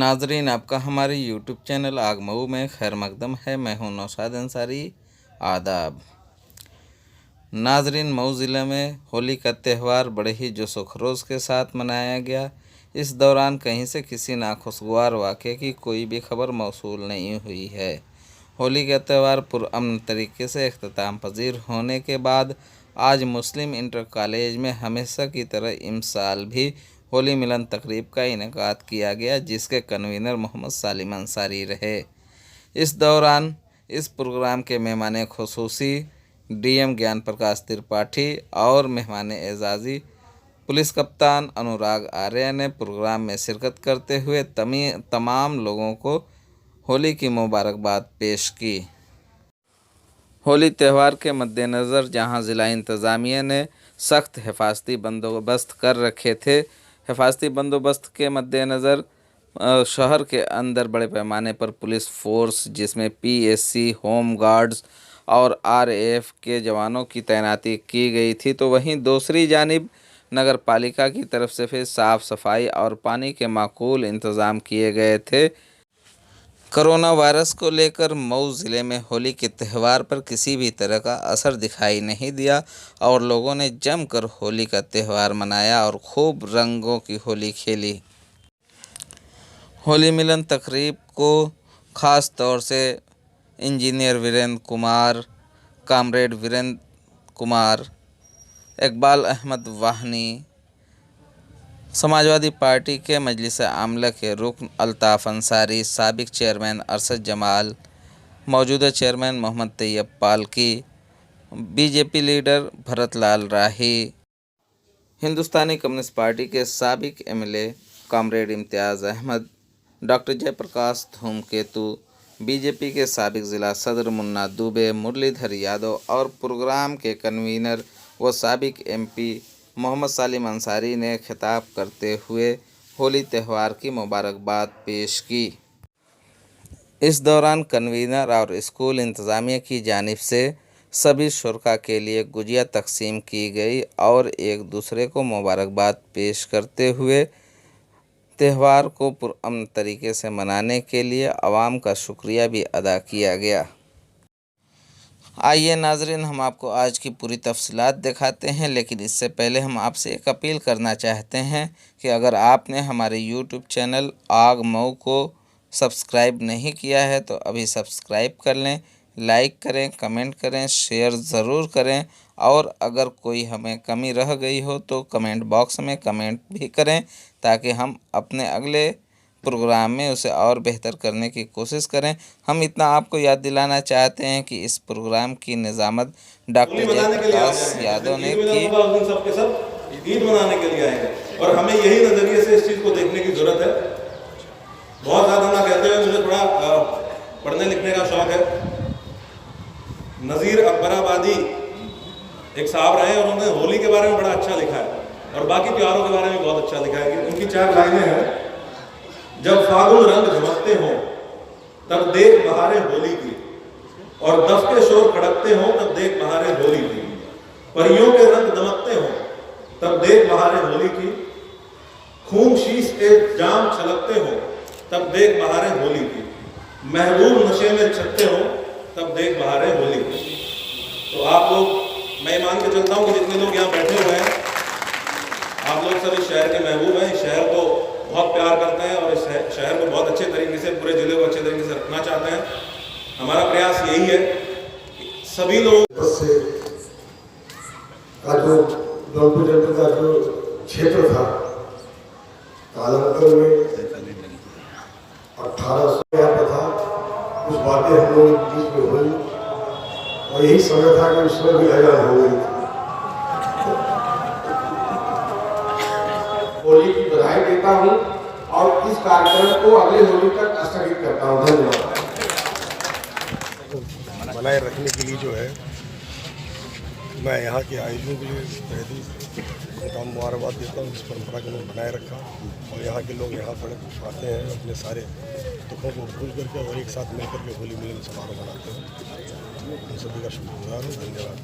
नाजरीन, आपका हमारे यूट्यूब चैनल आग मऊ में खैर मकदम है। मैं हूं नौशाद अंसारी। आदाब नाजरीन, मऊ ज़िले में होली का त्यौहार बड़े ही जोशो खरोश के साथ मनाया गया। इस दौरान कहीं से किसी नाखुशगवार वाक़े की कोई भी खबर मौसूल नहीं हुई है। होली का त्यौहार पुरअमन तरीके से इख्तिताम पजीर होने के बाद आज मुस्लिम इंटर कॉलेज में हमेशा की तरह इस साल भी होली मिलन तकरीब का इनेकाद किया गया, जिसके कन्वीनर मोहम्मद सालिम अंसारी रहे। इस दौरान इस प्रोग्राम के मेहमान खुसूसी डीएम ज्ञान प्रकाश त्रिपाठी और मेहमान एजाज़ी पुलिस कप्तान अनुराग आर्य ने प्रोग्राम में शिरकत करते हुए तमाम लोगों को होली की मुबारकबाद पेश की। होली त्यौहार के मद्देनज़र जहां ज़िला इंतज़ामिया ने सख्त हिफाजती बंदोबस्त कर रखे थे, हिफाजती बंदोबस्त के मद्देनज़र शहर के अंदर बड़े पैमाने पर पुलिस फोर्स जिसमें पीएससी, होम गार्ड्स और आरएएफ के जवानों की तैनाती की गई थी, तो वहीं दूसरी जानिब नगर पालिका की तरफ से फिर साफ़ सफाई और पानी के माकूल इंतज़ाम किए गए थे। कोरोना वायरस को लेकर मऊ ज़िले में होली के त्यौहार पर किसी भी तरह का असर दिखाई नहीं दिया और लोगों ने जमकर होली का त्यौहार मनाया और खूब रंगों की होली खेली। होली मिलन तकरीब को ख़ास तौर से इंजीनियर वीरेंद्र कुमार, कामरेड वीरेंद्र कुमार, इकबाल अहमद वाहनी, समाजवादी पार्टी के मजलिस आमला के रुकन अल्ताफ़ अंसारी, साबिक चेयरमैन अरशद जमाल, मौजूदा चेयरमैन मोहम्मद तैयब पालकी, बीजेपी लीडर भरत लाल राही, हिंदुस्तानी कम्युनिस्ट पार्टी के साबिक एमएलए कामरेड इम्तियाज़ अहमद, डॉक्टर जयप्रकाश धूमकेतु, बीजेपी के साबिक ज़िला सदर मुन्ना दुबे, मुरलीधर यादव और प्रोग्राम के कन्वीनर व साबिक एमपी मोहम्मद सालिम अंसारी ने खिताब करते हुए होली त्यौहार की मुबारकबाद पेश की। इस दौरान कन्वीनर और स्कूल इंतज़ामिया की जानिब से सभी शुरका के लिए गुजिया तकसीम की गई और एक दूसरे को मुबारकबाद पेश करते हुए त्यौहार को पुरअमन तरीके से मनाने के लिए आवाम का शुक्रिया भी अदा किया गया। आइए नाजरीन, हम आपको आज की पूरी तफसीलात दिखाते हैं, लेकिन इससे पहले हम आपसे एक अपील करना चाहते हैं कि अगर आपने हमारे यूट्यूब चैनल आग मऊ को सब्सक्राइब नहीं किया है तो अभी सब्सक्राइब कर लें, लाइक करें, कमेंट करें, शेयर ज़रूर करें और अगर कोई हमें कमी रह गई हो तो कमेंट बॉक्स में कमेंट भी करें ताकि हम अपने अगले प्रोग्राम में उसे और बेहतर करने की कोशिश करें। हम इतना आपको याद दिलाना चाहते हैं कि इस प्रोग्राम की निज़ामत डॉक्टर जयप्रकाश यादव ने की। सबके सब ईद मनाने के लिए आएंगे और हमें यही नज़रिए से इस चीज़ को देखने की ज़रूरत है। बहुत ज़्यादा ना कहते हुए मुझे थोड़ा पढ़ने लिखने का शौक़ है। नज़ीर अकबराबादी एक साहब रहे और उन्होंने होली के बारे में बड़ा अच्छा लिखा है और बाकी त्योहारों के बारे में बहुत अच्छा लिखा है। उनकी 4 लाइनें हैं। जब फागुन रंग झमकते हों तब देख बहारें होली की, और दफ के शोर खड़कते हों तब देख बहारें होली की, परियों के रंग दमकते हों तब देख बहारें होली की, खून शीश एक जाम छलकते हों तब देख बहारें होली की, महबूब नशे में छकते हों तब देख बहारें होली की। तो आप लोग, मैं मान के चलता हूँ कि जितने लोग यहाँ बैठे हुए हैं आप लोग सब इस शहर के महबूब हैं, इस शहर को बहुत प्यार करते हैं और इस शहर को बहुत अच्छे तरीके से, पूरे ज़िले को अच्छे तरीके से रखना चाहते हैं। हमारा प्रयास यही है कि सभी लोग से का जो जौनपुर जनपद का जो क्षेत्र था, कालांतर में 1800 यहाँ था, कुछ बातें हम लोग बीच में हुई और यही समय था कि उसमें भी आजाद हो गई। होली की बधाई देता हूँ और इस कार्यक्रम को अगले होली तक स्थगित करता हूँ। धन्यवाद। बनाए रखने के लिए जो है मैं यहाँ के आयोजकों के लिए पहली उनका मुबारकबाद देता हूँ। इस परंपरा को उन्होंने बनाए रखा और यहाँ के लोग यहाँ पर आते हैं, अपने सारे दुखों को भूल करके और एक साथ मिल करके होली मिलन समारोह मनाते हैं। उन सभी का शुक्रगुजार हूँ। धन्यवाद।